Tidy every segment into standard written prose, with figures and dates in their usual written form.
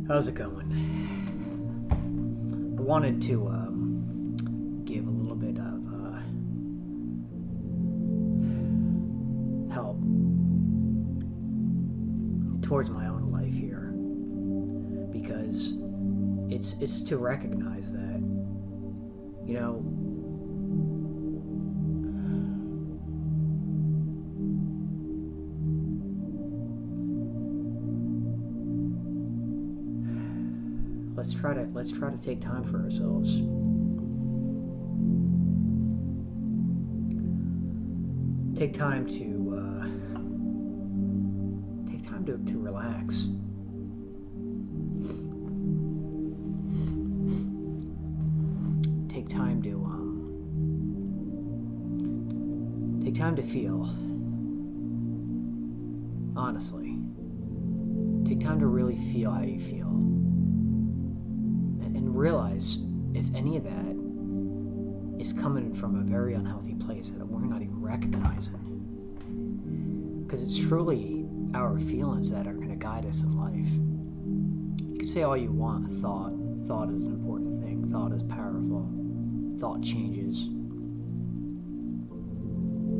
How's it going? I wanted to give a little bit of help towards my own life here, because it's to recognize that, you know, let's try to take time for ourselves. Take time to relax. Take time to feel. Honestly, take time to really feel how you feel, and realize if any of that is coming from a very unhealthy place that we're not even recognizing. Because it's truly our feelings that are going to guide us in life. You can say all you want, thought is an important thing, thought is powerful, thought changes.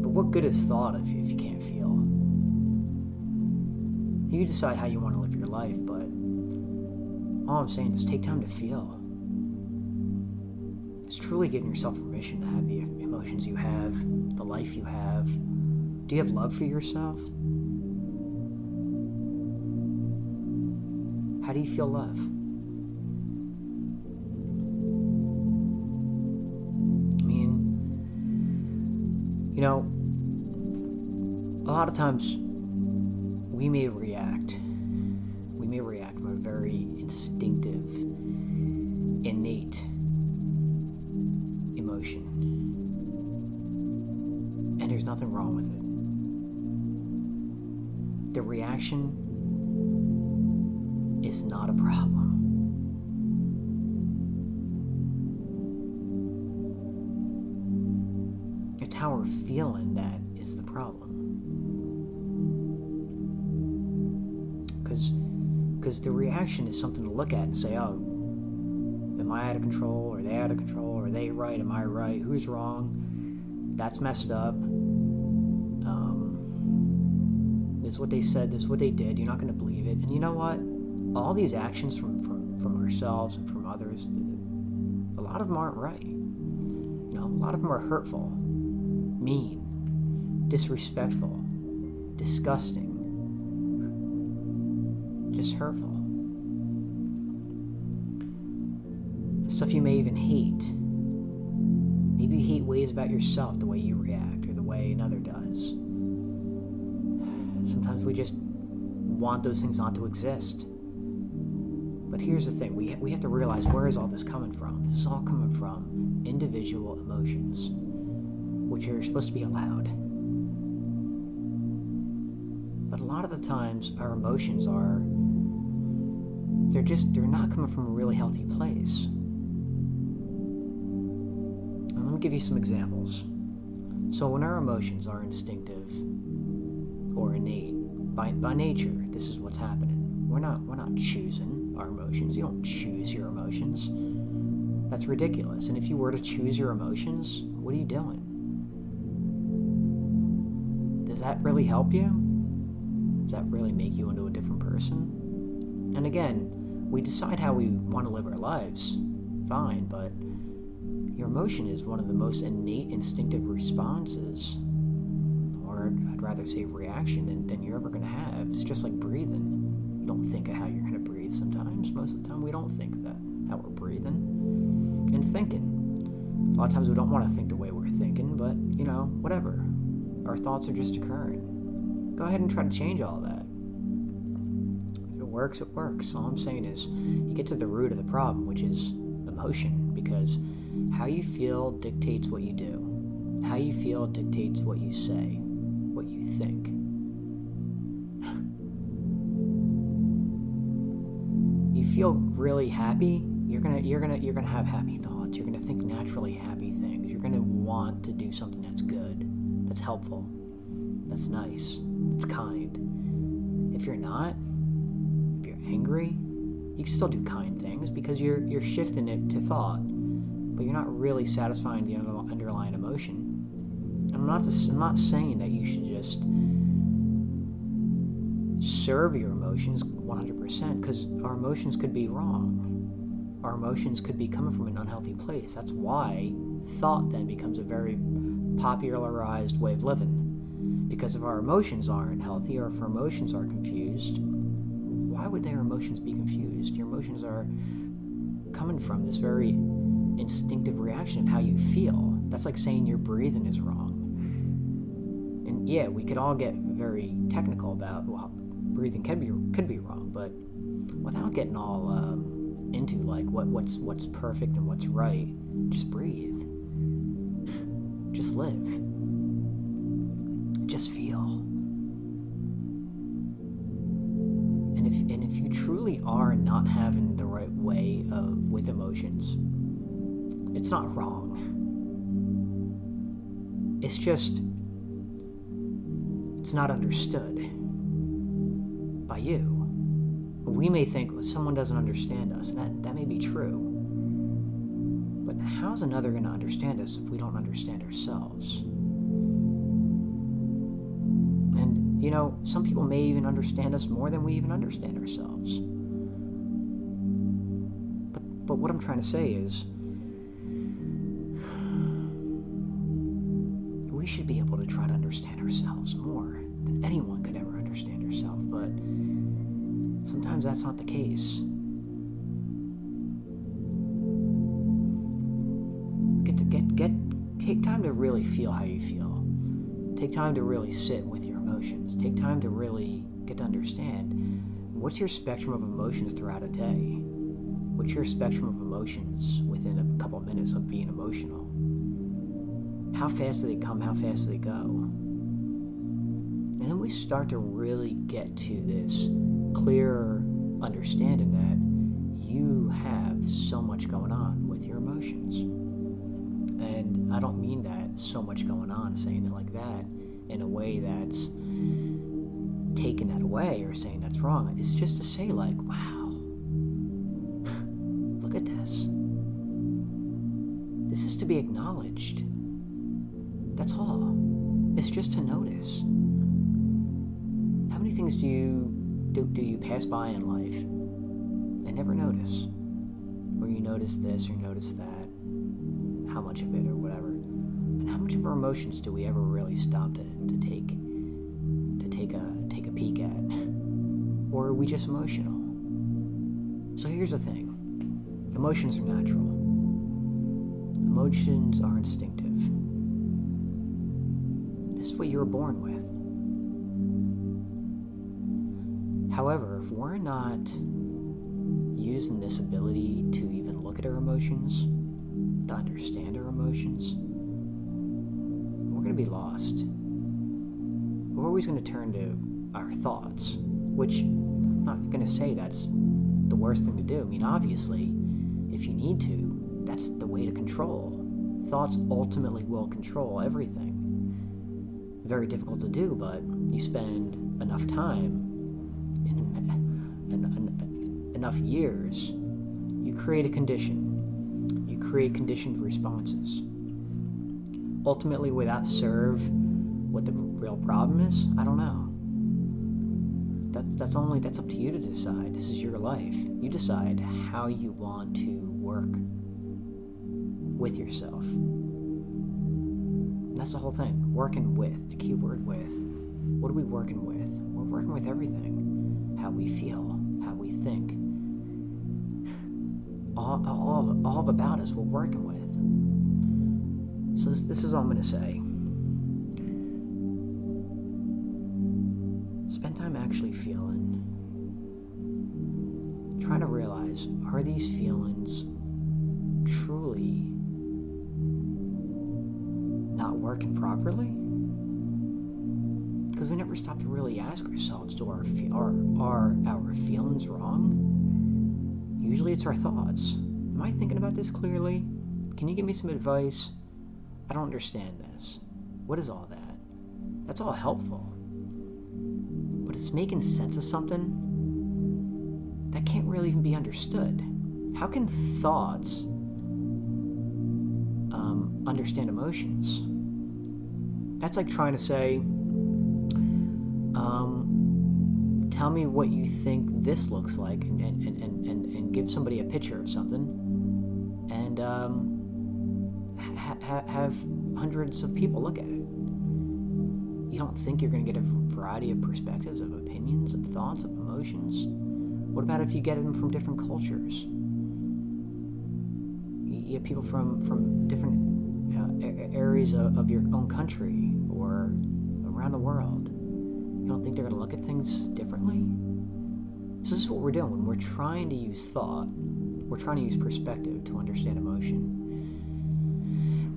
But what good is thought if you can't feel? You decide how you want to live your life, but all I'm saying is take time to feel. It's truly giving yourself permission to have the emotions you have, the life you have. Do you have love for yourself? How do you feel love? I mean, a lot of times we may react from a very instinctive, innate emotion. And there's nothing wrong with it. The reaction is not a problem. It's how we're feeling that is the problem. Because the reaction is something to look at and say, oh, am I out of control? Are they out of control? Are they right? Am I right? Who's wrong? That's messed up. This is what they said. This is what they did. You're not going to believe it. And you know what? All these actions from ourselves and from others, a lot of them aren't right. A lot of them are hurtful, mean, disrespectful, disgusting, just hurtful. Stuff you may even hate. Maybe you hate ways about yourself, the way you react or the way another does. Sometimes we just want those things not to exist. But here's the thing, we have to realize, where is all this coming from? This is all coming from individual emotions, which are supposed to be allowed. But a lot of the times, our emotions they're not coming from a really healthy place. And let me give you some examples. So when our emotions are instinctive or innate, by nature, this is what's happening. We're not choosing our emotions. You don't choose your emotions. That's ridiculous. And if you were to choose your emotions, what are you doing? Does that really help you? Does that really make you into a different person? And again, we decide how we want to live our lives, fine, but your emotion is one of the most innate instinctive responses, or I'd rather say reaction, than you're ever going to have. It's just like breathing. You don't think of how you're going to breathe sometimes. Most of the time we don't think that, how we're breathing. And thinking. A lot of times we don't want to think the way we're thinking, but, whatever. Our thoughts are just occurring. Go ahead and try to change all of that. If it works, it works. All I'm saying is you get to the root of the problem, which is emotion, because how you feel dictates what you do. How you feel dictates what you say, what you think. You feel really happy, you're gonna have happy thoughts. You're gonna think naturally happy things. You're gonna want to do something that's good, that's helpful, that's nice, that's kind. If you're not, if you're angry, You can still do kind things because you're shifting it to thought, but you're not really satisfying the underlying emotion. And I'm not saying that you should just serve your emotions 100%, because our emotions could be wrong. Our emotions could be coming from an unhealthy place. That's why thought then becomes a very popularized way of living. Because if our emotions aren't healthy, or if our emotions are confused, why would their emotions be confused? Your emotions are coming from this very instinctive reaction of how you feel. That's like saying your breathing is wrong. And yeah, we could all get very technical about, well, breathing could be wrong, but without getting all into like what's perfect and what's right, just breathe. Just live. Just feel. And if you truly are not having the right way with emotions, it's not wrong. It's just, it's not understood by you. We may think, well, someone doesn't understand us, and that may be true. But how's another going to understand us if we don't understand ourselves? And, some people may even understand us more than we even understand ourselves. But what I'm trying to say is, we should be able to try to understand ourselves more than anyone could ever understand herself, but sometimes that's not the case. Take time to really feel how you feel. Take time to really sit with your emotions. Take time to really get to understand what's your spectrum of emotions throughout a day. What's your spectrum of emotions within a couple of minutes of being emotional? How fast do they come? How fast do they go? And then we start to really get to this clearer understanding that you have so much going on with your emotions. And I don't mean that so much going on, saying it like that in a way that's taking that away or saying that's wrong. It's just to say like, wow, look at this. This is to be acknowledged. That's all. It's just to notice. How many things do you pass by in life and never notice? Or you notice this or notice that, how much of it or whatever. And how much of our emotions do we ever really stop to take a peek at? Or are we just emotional? So here's the thing. Emotions are natural. Emotions are instinctive. This is what you were born with. However, if we're not using this ability to even look at our emotions, to understand our emotions, we're going to be lost. We're always going to turn to our thoughts, which I'm not going to say that's the worst thing to do. I mean, obviously, if you need to, that's the way to control. Thoughts ultimately will control everything. Very difficult to do, but you spend enough time, enough years, you create a condition. You create conditioned responses. Ultimately, will that serve what the real problem is? I don't know. That's up to you to decide. This is your life. You decide how you want to work with yourself. That's the whole thing. Working with. The key word with. What are we working with? We're working with everything. How we feel. How we think. All about us we're working with. So this is all I'm going to say. Spend time actually feeling. Try to realize, are these feelings truly not working properly? Because we never stop to really ask ourselves, are our feelings wrong? Usually it's our thoughts. Am I thinking about this clearly? Can you give me some advice? I don't understand this. What is all that? That's all helpful. But it's making sense of something. that can't really even be understood. How can thoughts understand emotions? That's like trying to say, tell me what you think this looks like, and give somebody a picture of something, and have hundreds of people look at it. You don't think you're going to get a variety of perspectives, of opinions, of thoughts, of emotions? What about if you get them from different cultures? You get people from different areas of your own country or around the world. You don't think they're going to look at things differently? So this is what we're doing. When we're trying to use thought, we're trying to use perspective to understand emotion.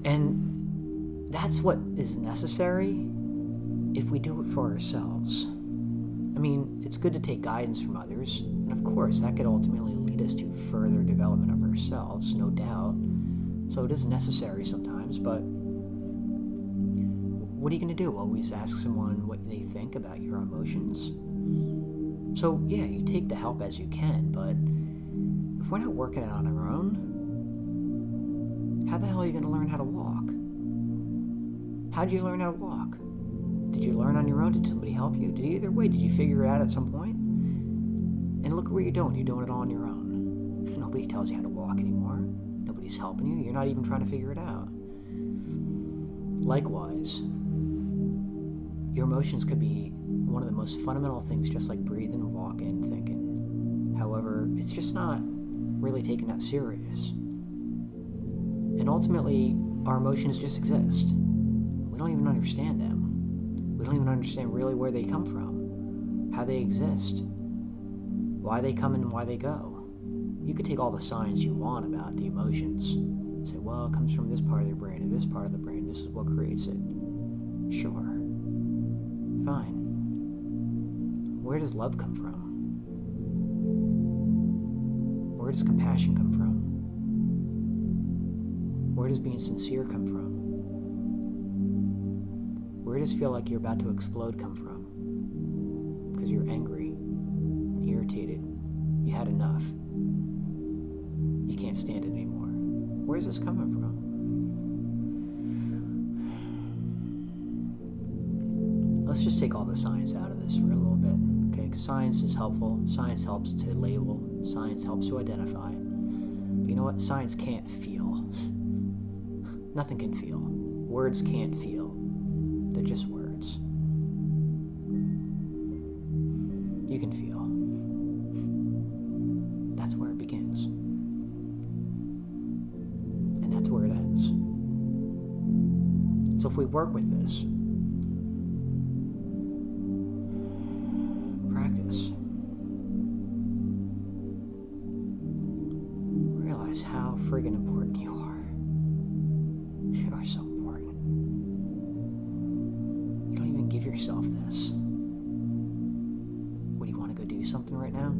And that's what is necessary if we do it for ourselves. I mean, it's good to take guidance from others, and of course, that could ultimately lead us to further development of ourselves, no doubt. So it is necessary sometimes, but what are you going to do? Always ask someone what they think about your emotions? So, yeah, you take the help as you can, but if we're not working it on our own, how the hell are you going to learn how to walk? How did you learn how to walk? Did you learn on your own? Did somebody help you? Either way, did you figure it out at some point? And look at what you're doing. You're doing it all on your own. Nobody tells you how to walk anymore. Nobody's helping you. You're not even trying to figure it out. Likewise, your emotions could be one of the most fundamental things, just like breathing, walking, thinking. However, it's just not really taken that serious. And ultimately, our emotions just exist. We don't even understand them. We don't even understand really where they come from, how they exist, why they come and why they go. You could take all the science you want about the emotions and say, well, it comes from this part of the brain or this part of the brain. This is what creates it. Sure. Fine. Where does love come from? Where does compassion come from? Where does being sincere come from? Where does feel like you're about to explode come from? Because you're angry, irritated, you had enough, you can't stand it anymore. Where's this coming from? Let's just take all the science out of this for a little bit, okay? 'Cause science is helpful. Science helps to label. Science helps to identify. You know what? Science can't feel. Nothing can feel. Words can't feel. They're just words. You can feel. That's where it begins. And that's where it ends. So if we work with this, practice, realize how friggin' important you are. You are so important. You don't even give yourself this. What, do you want to go do something right now?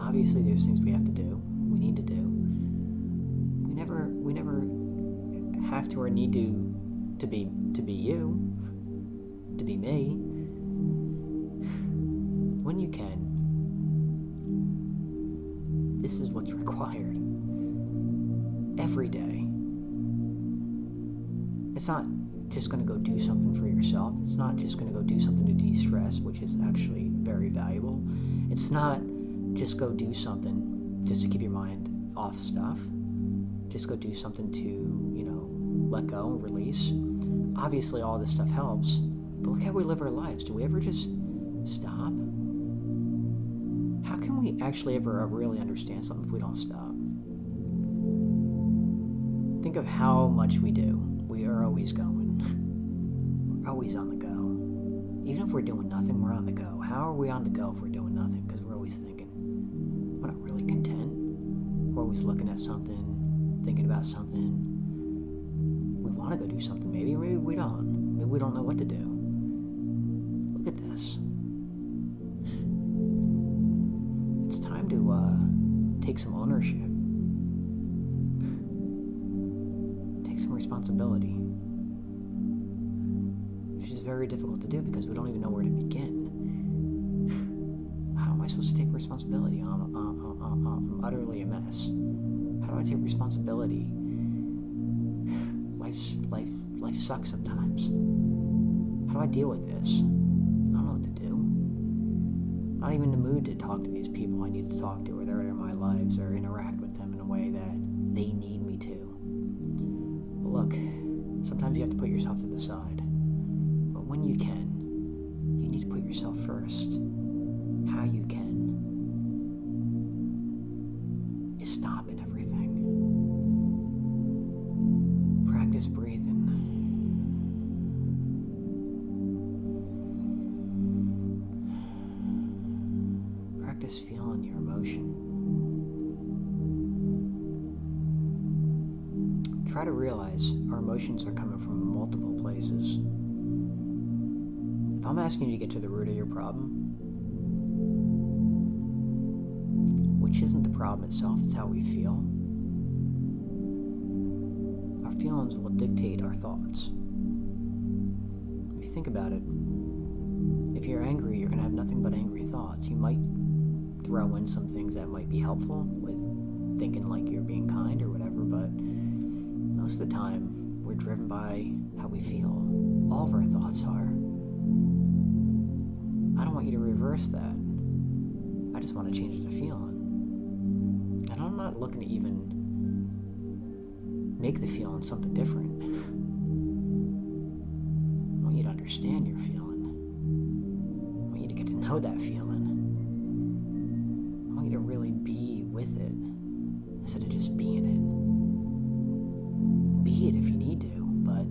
Obviously there's things we have to do, we need to do. We never have to or need to be you, to be me. When you can, this is what's required. Every day. It's not just going to go do something for yourself. It's not just going to go do something to de-stress, which is actually very valuable. It's not just go do something just to keep your mind off stuff. Just go do something to, let go and release. Obviously, all this stuff helps, but look how we live our lives. Do we ever just stop? How can we actually ever really understand something if we don't stop? Think of how much we do. We are always going. We're always on the go. Even if we're doing nothing, we're on the go. How are we on the go if we're doing nothing? Because we're always thinking. We're not really content. We're always looking at something, thinking about something. We want to go do something maybe, or maybe we don't. Maybe we don't know what to do. Look at this. It's time to take some ownership. Take some responsibility. Which is very difficult to do because we don't even know where to begin. How am I supposed to take responsibility? I'm utterly a mess. How do I take responsibility? Life sucks sometimes. How do I deal with this? I don't know what to do. I'm not even in the mood to talk to these people I need to talk to, or they're in my lives, or interact with them in a way that they need me to. But look, sometimes you have to put yourself to the side. But when you can, you need to put yourself first. How you can is stopping everything. Practice breathing. Practice feeling your emotion. Try to realize our emotions are coming from multiple places. If I'm asking you to get to the root of your problem, which isn't the problem itself, it's how we feel. Our feelings will dictate our thoughts. If you think about it, if you're angry, you're going to have nothing but angry thoughts. You might throw in some things that might be helpful with thinking like you're being kind or whatever, but most of the time, we're driven by how we feel. All of our thoughts are. I don't want you to reverse that. I just want to change the feeling. And I'm not looking to even make the feeling something different. I want you to understand your feeling. I want you to get to know that feeling. I want you to really be with it instead of just being it. Be it if you need to, but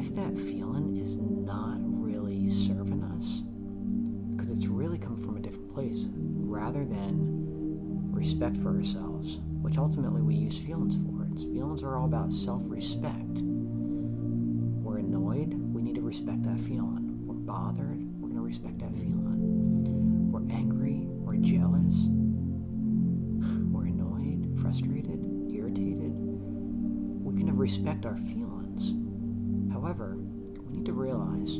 if that feeling is not really serving us, because it's really coming from a different place, rather than respect for ourselves, which ultimately we use feelings for. Feelings are all about self-respect. We're annoyed, we need to respect that feeling. We're bothered, we're going to respect that feeling. We're angry, we're jealous, we're annoyed, frustrated, irritated. We can respect our feelings. However, we need to realize,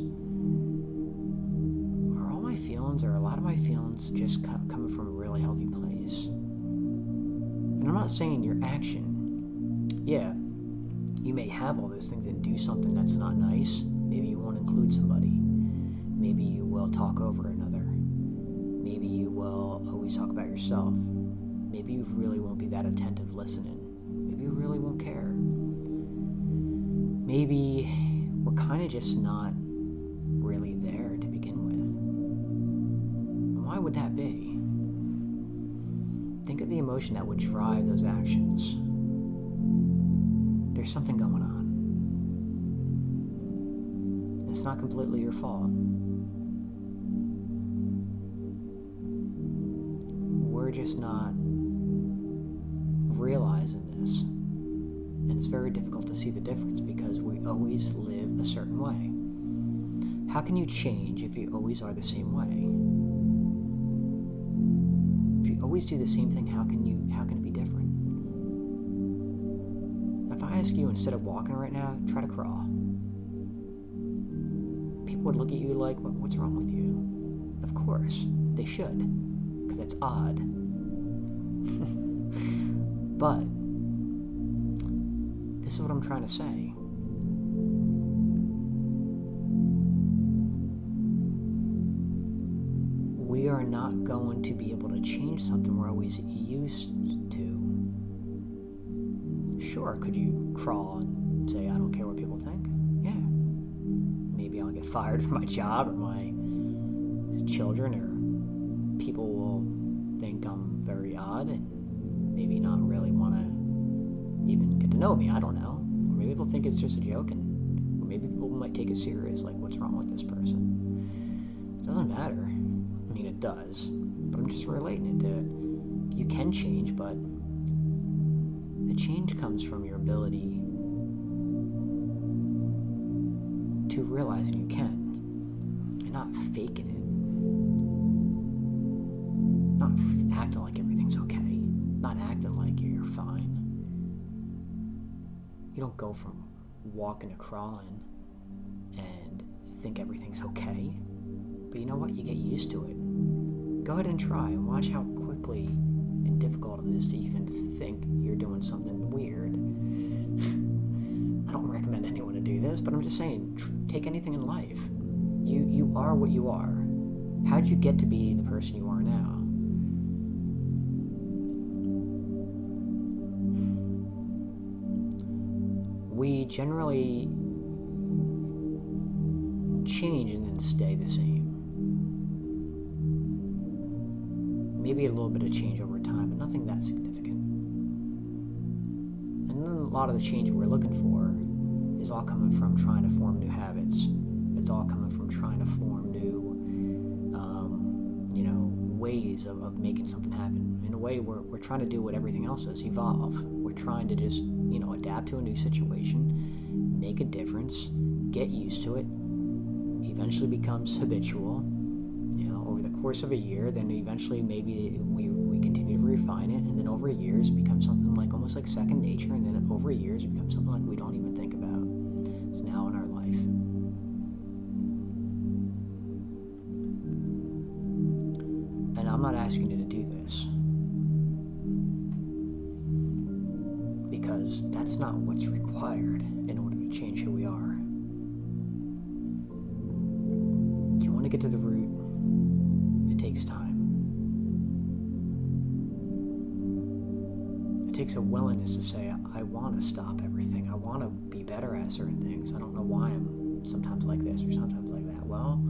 are all my feelings, or a lot of my feelings, just coming from a really healthy place? And I'm not saying your action, yeah, you may have all those things and do something that's not nice. Maybe you won't include somebody. Maybe you will talk over another. Maybe you will always talk about yourself. Maybe you really won't be that attentive listening. Maybe you really won't care. Maybe we're kind of just not really there to begin with. And why would that be? Think of the emotion that would drive those actions. There's something going on. It's not completely your fault. We're just not realizing this. And it's very difficult to see the difference because we always live a certain way. How can you change if you always are the same way? If you always do the same thing, how can it be different? If I ask you, instead of walking right now, try to crawl, people would look at you like, what's wrong with you? Of course, they should, because that's odd. But this is what I'm trying to say. We are not going to be able to change something we're always used to. Sure, could you crawl and say, I don't care what people think? Yeah. Maybe I'll get fired from my job, or my children, or people will think I'm very odd and maybe not really want to even get to know me. I don't know. Or maybe they'll think it's just a joke, or maybe people might take it serious, like, what's wrong with this person? It doesn't matter. I mean, it does, but I'm just relating it to, you can change, but the change comes from your ability to realize that you can, and not faking it, not acting like everything's okay, not acting like you're fine. You don't go from walking to crawling and think everything's okay, but you know what? You get used to it. Go ahead and try and watch how quickly and difficult it is to even think you're doing something weird. I don't recommend anyone to do this, but I'm just saying, take anything in life. You are what you are. How'd you get to be the person you are now? We generally change and then stay the same. Maybe a little bit of change over time, but nothing that significant. And then a lot of the change we're looking for is all coming from trying to form new habits. It's all coming from trying to form new, ways of making something happen. In a way, we're trying to do what everything else does, evolve. We're trying to just, adapt to a new situation, make a difference, get used to it, eventually becomes habitual, over the course of a year, then eventually maybe we continue to refine it, and then over years it becomes something like almost like second nature, and then over years it becomes something like we don't even think about. It's now in our life. And I'm not asking you to do this, because that's not what's required in order to change who we are. You want to get to the root, it takes time. It takes a willingness to say, I want to stop everything. I want to be better at certain things. I don't know why I'm sometimes like this or sometimes like that. Well,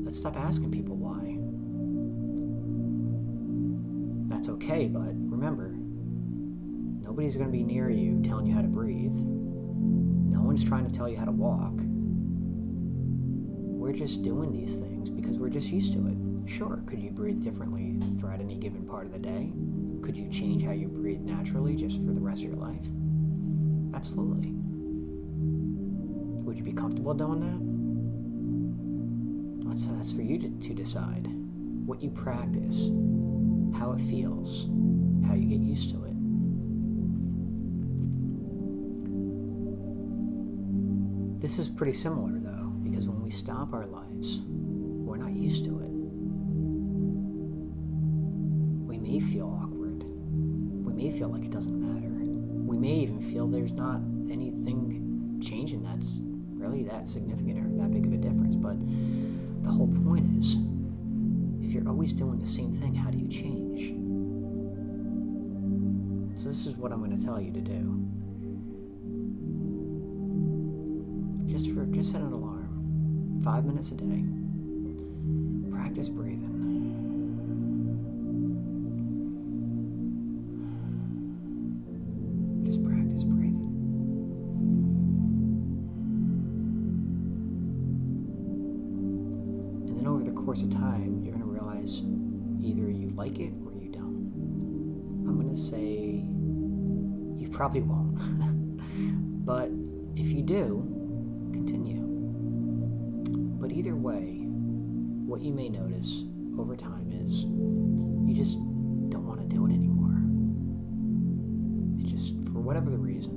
let's stop asking people why. That's okay, but remember, nobody's going to be near you telling you how to breathe. No one's trying to tell you how to walk. We're just doing these things because we're just used to it. Sure, could you breathe differently throughout any given part of the day? Could you change how you breathe naturally just for the rest of your life? Absolutely. Would you be comfortable doing that? That's for you to decide. What you practice, how it feels, how you get used to it. This is pretty similar though, because when we stop our lives, we're not used to it. We may feel awkward. We may feel like it doesn't matter. We may even feel there's not anything changing that's really that significant or that big of a difference. But the whole point is, if you're always doing the same thing, how do you change? So this is what I'm going to tell you to do. Just set an alarm. 5 minutes a day. Practice breathing. Just practice breathing. And then over the course of time, you're going to realize either you like it or you don't. I'm going to say you probably won't. But if you do, continue. But either way, what you may notice over time is you just don't want to do it anymore. It just, for whatever the reason,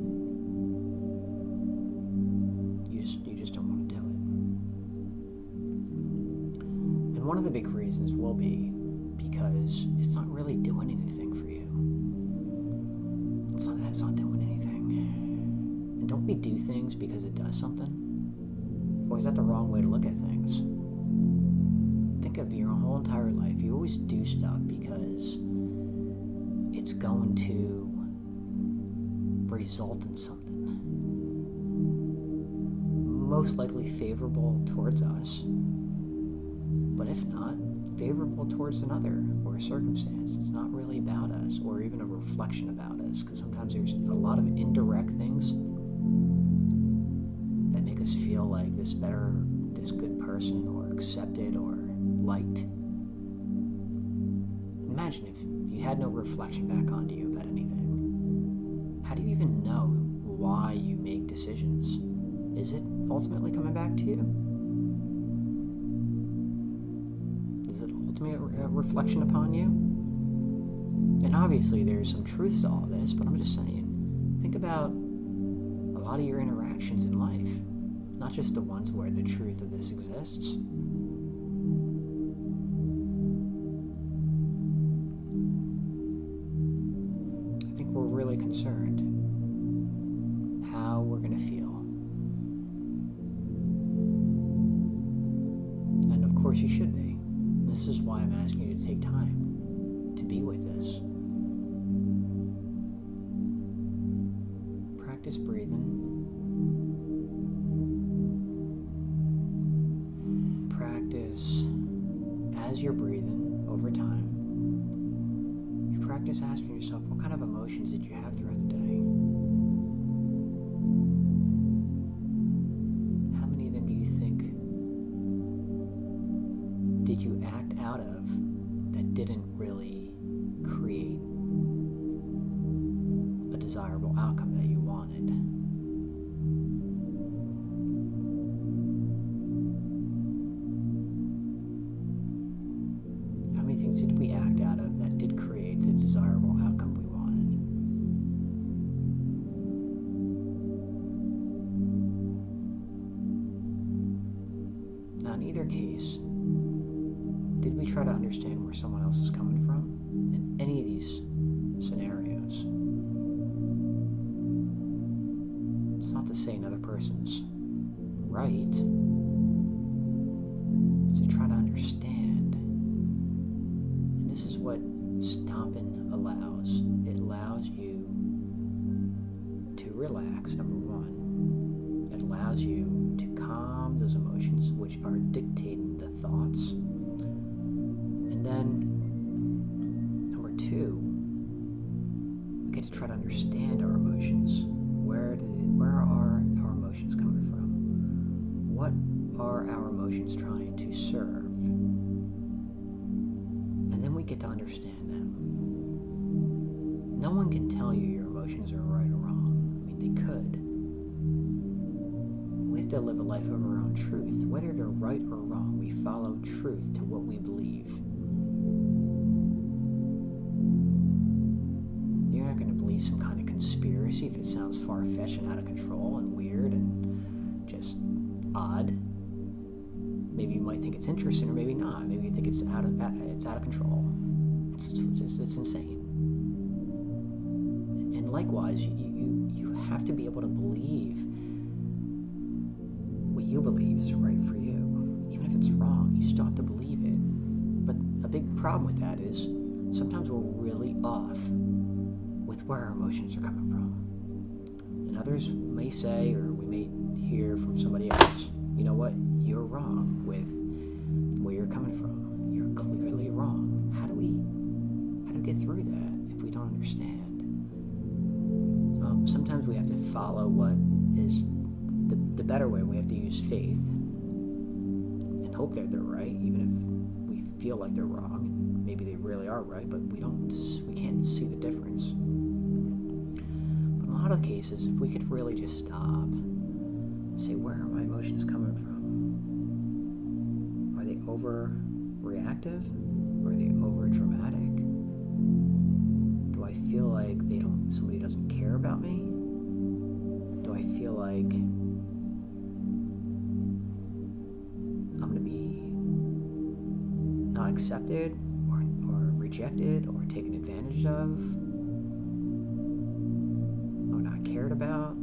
you just don't want to do it. And one of the big reasons will be because it's not really doing anything for you. It's not doing anything. And don't we do things because it does something? Or is that the wrong way to look at things? Think of your whole entire life. You always do stuff because it's going to result in something. Most likely favorable towards us. But if not, favorable towards another or a circumstance. It's not really about us or even a reflection about us. Because sometimes there's a lot of indirect things that make us feel like this good person or accepted or liked. Imagine if you had no reflection back onto you about anything. How do you even know why you make decisions? Is it ultimately coming back to you? Is it ultimately a reflection upon you? And obviously there's some truth to all this, but I'm just saying, think about a lot of your interactions in life. Not just the ones where the truth of this exists. course you should be. This is why I'm asking you to take time to be with this. Practice breathing. Practice as you're breathing over time. You practice asking yourself, what kind of emotions did you have throughout the day? How many of them do you think did you act out of that didn't really create a desirable outcome that you wanted? How many things did we act out of that did create the desirable outcome we wanted? Now, in either case, did we try to understand where someone else is coming from in any of these scenarios? It's not to say another person's right. It's to try to understand. And this is what stopping allows. It allows you to relax, number one. It allows you to calm those emotions which are dictating the thoughts. And then, number two, we get to try to understand our emotions. Where are our emotions coming from? What are our emotions trying to serve? And then we get to understand them. No one can tell you your emotions are right or wrong. I mean, they could. We have to live a life of our own truth. Whether they're right or wrong, we follow truth to what we believe. You're not going to believe some kind of conspiracy if it sounds far-fetched and out of control and weird and just odd. Maybe you might think it's interesting, or maybe not. Maybe you think it's out of control. It's insane. And likewise, you have to be able to believe what you believe is right for you. Even if it's wrong, you still have to believe it. But a big problem with that is sometimes we're really off with where our emotions are coming from. And others may say, or we may hear from somebody else, you know what, you're wrong with where you're coming from. You're clearly wrong. How do we get through that if we don't understand? Sometimes we have to follow what is the better way. We have to use faith and hope that they're right, even if we feel like they're wrong. Maybe they really are right, but we can't see the difference. But in a lot of cases, if we could really just stop and say, where are my emotions coming from? Are they overreactive? Or are they over dramatic? Do I feel like somebody doesn't care about me? Do I feel like I'm going to be not accepted or rejected or taken advantage of or not cared about?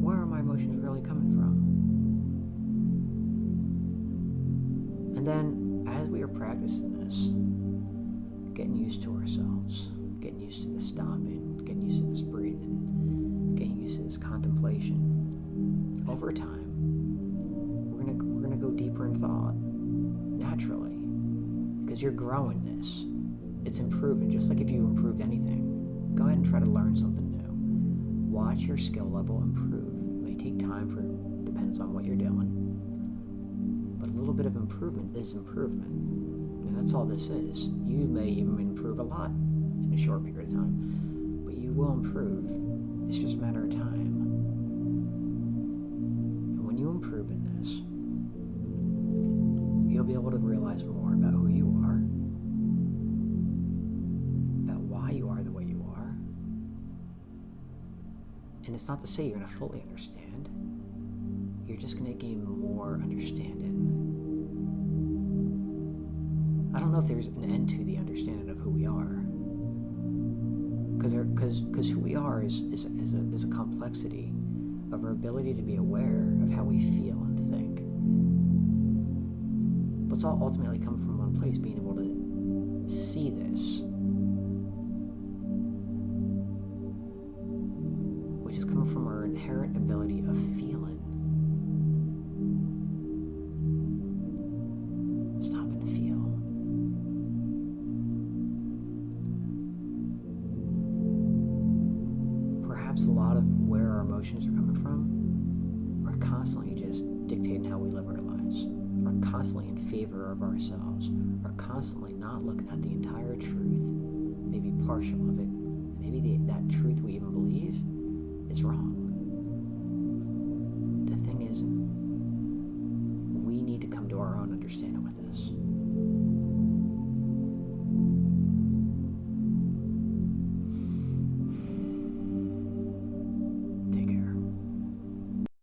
Where are my emotions really coming from? And then, as we are practicing this, getting used to ourselves, getting used to the stopping, getting used to this breathing, getting used to this contemplation, over time, we're gonna go deeper in thought, naturally, because you're growing this. It's improving, just like if you improved anything. Go ahead and try to learn something new. Watch your skill level improve. It may take time depends on what you're doing. But a little bit of improvement is improvement. And that's all this is. You may even improve a lot in a short period of time. But you will improve. It's just a matter of time. And when you improve in this, you'll be able to realize more about who you are, about why you are the way you are. And it's not to say you're going to fully understand. You're just going to gain more understanding. I don't know if there's an end to the understanding of who we are. Because who we are is a complexity of our ability to be aware of how we feel But it's all ultimately coming from one place, being able to see this, which is coming from our inherent ability of feeling. Stop and feel. Perhaps a lot of where our emotions are coming from are constantly just dictating how we live our lives, are constantly in favor of ourselves, are constantly not looking at the entire truth, maybe partial of it, maybe that truth we even believe is wrong.